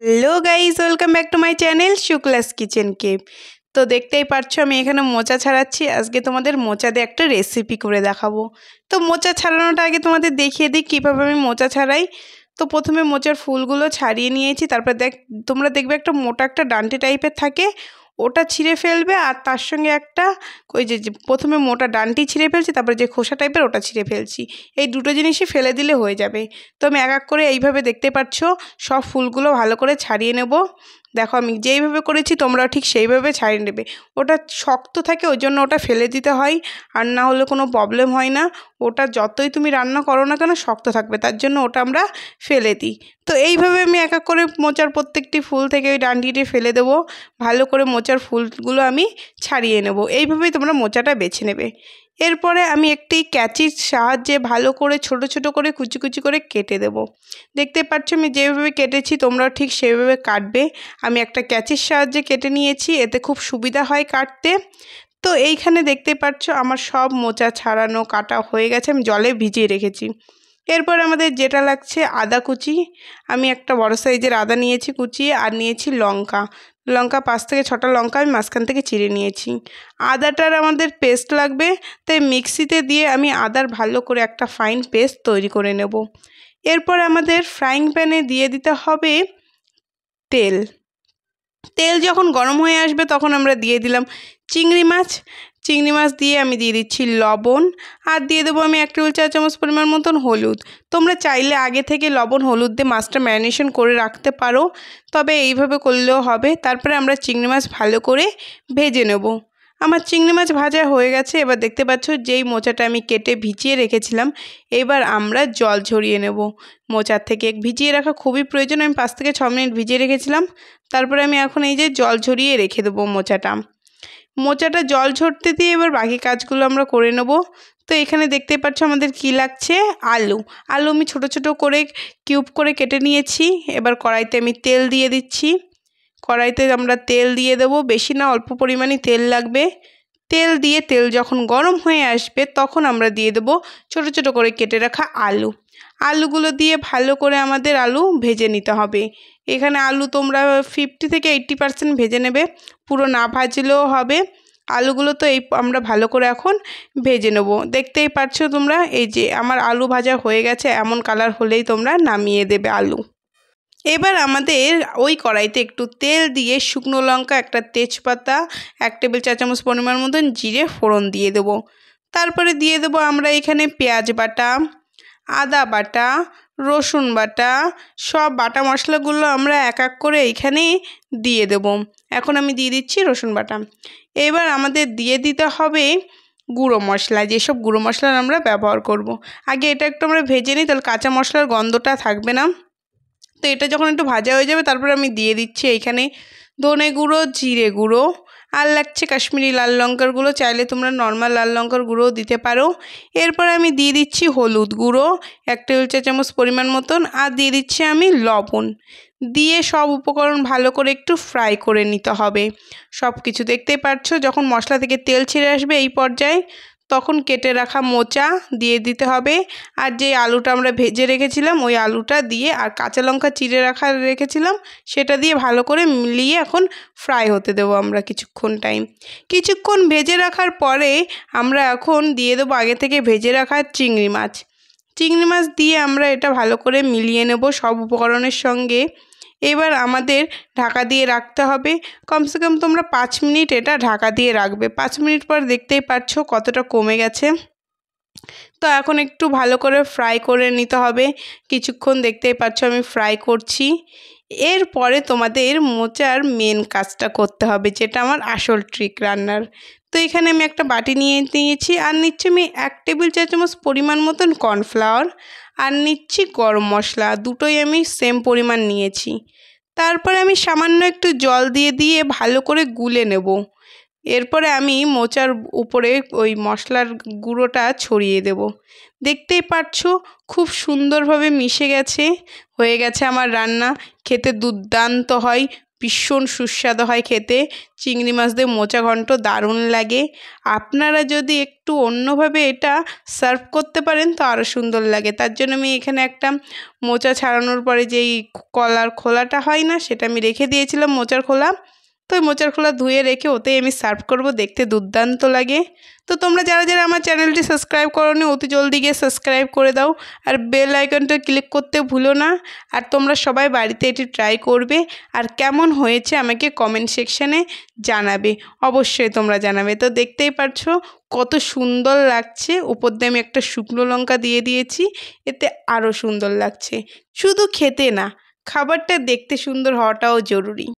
Hello guys, welcome back to my channel Shukla's kitchen cape. তো দেখতেই পাচ্ছ আমি এখানে মোচা ছাড়াচ্ছি। আজকে তোমাদের মোচা দিয়ে একটা রেসিপি করে দেখাবো। তো মোচা ছাড়ানোটা আগে তোমাদের দেখিয়ে দিই কীভাবে আমি মোচা ছাড়াই। তো প্রথমে মোচার ফুলগুলো ছাড়িয়ে নিয়েছি, তারপর তোমরা দেখবে একটা মোটা একটা ডান্টি টাইপের থাকে, ওটা ছিঁড়ে ফেলবে। আর তার সঙ্গে একটা ওই যে প্রথমে মোটা ডান্টি ছিঁড়ে ফেলছি, তারপরে যে খোসা টাইপের ওটা ছিঁড়ে ফেলছি। এই দুটো জিনিসই ফেলে দিলে হয়ে যাবে। তো আমি এক এক করে এইভাবে দেখতে পাচ্ছ সব ফুলগুলো ভালো করে ছাড়িয়ে নেব। দেখো আমি যেইভাবে করেছি তোমরাও ঠিক সেইভাবে ছাড়িয়ে নেবে। ওটা শক্ত থাকে, ওই জন্য ওটা ফেলে দিতে হয়, আর না হলে কোনো প্রবলেম হয় না। ওটা যতই তুমি রান্না করো না কেন শক্ত থাকবে, তার জন্য ওটা আমরা ফেলে দিই। তো এইভাবে আমি এক এক করে মোচার প্রত্যেকটি ফুল থেকে ওই ডান্ডিটি ফেলে দেবো। ভালো করে মোচার ফুলগুলো আমি ছাড়িয়ে নেব। এইভাবেই তোমরা মোচাটা বেছে নেবে। এরপরে আমি একটি ক্যাচির সাহায্যে ভালো করে ছোট ছোট করে কুচি কুচি করে কেটে দেব। দেখতে পাচ্ছ আমি যেভাবে কেটেছি তোমরাও ঠিক সেভাবে কাটবে। আমি একটা ক্যাচির সাহায্যে কেটে নিয়েছি, এতে খুব সুবিধা হয় কাটতে। তো এইখানে দেখতে পাচ্ছ আমার সব মোচা ছাড়ানো কাটা হয়ে গেছে, আমি জলে ভিজিয়ে রেখেছি। এরপর আমাদের যেটা লাগছে আদা কুচি। আমি একটা বড় সাইজের আদা নিয়েছি কুচিয়ে, আর নিয়েছি লঙ্কা। 5 থেকে 6টা লঙ্কা আমি মাঝখান থেকে চিড়ে নিয়েছি। আদাটার আমাদের পেস্ট লাগবে, তাই মিক্সিতে দিয়ে আমি আদার ভালো করে একটা ফাইন পেস্ট তৈরি করে নেব। এরপর আমাদের ফ্রাইং প্যানে দিয়ে দিতে হবে তেল। তেল যখন গরম হয়ে আসবে তখন আমরা দিয়ে দিলাম চিংড়ি মাছ। চিংড়ি মাছ দিয়ে আমি দিয়ে দিচ্ছি লবণ, আর দিয়ে দেবো আমি 1 টেবিল চা চামচ পরিমাণ মতন হলুদ। তোমরা চাইলে আগে থেকে লবণ হলুদ দিয়ে মাছটা ম্যারিনেশন করে রাখতে পারো, তবে এইভাবে করলেও হবে। তারপরে আমরা চিংড়ি মাছ ভালো করে ভেজে নেব। আমার চিংড়ি মাছ ভাজা হয়ে গেছে। এবার দেখতে পাচ্ছ যেই মোচাটা আমি কেটে ভিজিয়ে রেখেছিলাম, এবার আমরা জল ঝরিয়ে নেব। মোচার থেকে ভিজিয়ে রাখা খুবই প্রয়োজন। আমি 5 থেকে 6 মিনিট ভিজিয়ে রেখেছিলাম। তারপরে আমি এখন এই যে জল ঝরিয়ে রেখে দেবো মোচাটা জল ঝরতে দিয়ে এবার বাকি কাজগুলো আমরা করে নেব। তো এখানে দেখতে পাচ্ছ আমাদের কি লাগছে, আলু আমি ছোট ছোট করে কিউব করে কেটে নিয়েছি। এবার কড়াইতে আমি তেল দিয়ে দিচ্ছি। কড়াইতে আমরা তেল দিয়ে দেবো, বেশি না অল্প পরিমাণে তেল লাগবে। তেল যখন গরম হয়ে আসবে তখন আমরা দিয়ে দেবো ছোট ছোট করে কেটে রাখা আলুগুলো দিয়ে ভালো করে আমাদের আলু ভেজে নিতে হবে। এখানে আলু তোমরা 50 থেকে 80% ভেজে নেবে, পুরো না ভাজলেও হবে। আলুগুলো তো আমরা ভালো করে এখন ভেজে নেব। দেখতেই পাচ্ছো তোমরা, এই যে আমার আলু ভাজা হয়ে গেছে। এমন কালার হলেই তোমরা নামিয়ে দেবে আলু। এবার আমাদের ওই কড়াইতে একটু তেল দিয়ে শুকনো লঙ্কা, একটা তেজপাতা, 1 টেবিল চা চামচ পরিমাণ মতন জিরে ফোড়ন দিয়ে দেবো। তারপরে দিয়ে দেবো আমরা এখানে পেঁয়াজ বাটা, আদা বাটা, রসুন বাটা, সব বাটা মশলাগুলো আমরা এক এক করে এইখানে দিয়ে দেব। এখন আমি দিয়ে দিচ্ছি রসুন বাটা। এবার আমাদের দিয়ে দিতে হবে গুঁড়ো মশলা, যেসব গুঁড়ো মশলা আমরা ব্যবহার করব। আগে এটা একটু আমরা ভেজে নিই, তাহলে কাঁচা মশলার গন্ধটা থাকবে না। তো এটা যখন একটু ভাজা হয়ে যাবে তারপরে আমি দিয়ে দিচ্ছি এইখানে ধনে গুঁড়ো, জিরে গুঁড়ো, আর লাগছে কাশ্মীরি লাল লঙ্কার গুঁড়ো। চাইলে তোমরা নর্মাল লাল লঙ্কার গুঁড়োও দিতে পারো। এরপর আমি দিয়ে দিচ্ছি হলুদ গুঁড়ো 1 টেবিল চা চামচ পরিমাণ মতন, আর দিয়ে দিচ্ছি আমি লবণ। দিয়ে সব উপকরণ ভালো করে একটু ফ্রাই করে নিতে হবে। সব কিছু দেখতেই পাচ্ছ যখন মশলা থেকে তেল ছেড়ে আসবে এই পর্যায়ে, তখন কেটে রাখা মোচা দিয়ে দিতে হবে। আর যে আলুটা আমরা ভেজে রেখেছিলাম ওই আলুটা দিয়ে, আর কাঁচা লঙ্কা চিড়ে রেখেছিলাম সেটা দিয়ে ভালো করে মিলিয়ে এখন ফ্রাই হতে দেবো আমরা কিছুক্ষণ ভেজে রাখার পরে আমরা এখন দিয়ে দেবো আগে থেকে ভেজে রাখা চিংড়ি মাছ দিয়ে আমরা এটা ভালো করে মিলিয়ে নেব সব উপকরণের সঙ্গে। এবার আমাদের ঢাকা দিয়ে রাখতে হবে। কমসে কম তোমরা 5 মিনিট এটা ঢাকা দিয়ে রাখবে। 5 মিনিট পর দেখতেই পাচ্ছ কতটা কমে গেছে। তো এখন একটু ভালো করে ফ্রাই করে নিতে হবে। কিছুক্ষণ দেখতেই পাচ্ছ আমি ফ্রাই করছি। এরপরে তোমাদের মোচার মেন কাজটা করতে হবে, যেটা আমার আসল ট্রিক রান্নার। তো এখানে আমি একটা বাটি নিয়েছি, আর নিচ্ছি আমি 1 টেবিল চা চামচ পরিমাণ মতন কর্নফ্লাওয়ার, আর নিচ্ছি গরম মশলা। দুটোই আমি সেম পরিমাণ নিয়েছি। তারপরে আমি সামান্য একটু জল দিয়ে ভালো করে গুলে নেব। এরপরে আমি মোচার উপরে ওই মশলার গুঁড়োটা ছড়িয়ে দেব। দেখতেই পাচ্ছ খুব সুন্দরভাবে মিশে গেছে, হয়ে গেছে আমার রান্না। খেতে দুর্দান্ত হয়, ভীষণ সুস্বাদু হয় খেতে। চিংড়ি মাছ দিয়ে মোচা ঘন্ট দারুণ লাগে। আপনারা যদি একটু অন্যভাবে এটা সার্ভ করতে পারেন তো আরও সুন্দর লাগে। তার জন্য আমি এখানে একটা মোচা ছাড়ানোর পরে যেই কলার খোলাটা হয় না, সেটা আমি রেখে দিয়েছিলাম, মোচার খোলা। তো ওই মোচার খোলা ধুয়ে রেখে ওতেই আমি সার্ভ করব, দেখতে দুর্দান্ত লাগে। তো তোমরা যারা যারা আমার চ্যানেলটি সাবস্ক্রাইব করোনি অতি জলদি গিয়ে সাবস্ক্রাইব করে দাও, আর বেল আইকনটা ক্লিক করতে ভুলো না। আর তোমরা সবাই বাড়িতে এটি ট্রাই করবে, আর কেমন হয়েছে আমাকে কমেন্ট সেকশানে জানাবে, অবশ্যই তোমরা জানাবে। তো দেখতেই পারছো কত সুন্দর লাগছে। উপর দিয়ে আমি একটা শুকনো লঙ্কা দিয়ে দিয়েছি, এতে আরও সুন্দর লাগছে। শুধু খেতে না, খাবারটা দেখতে সুন্দর হওয়াটাও জরুরি।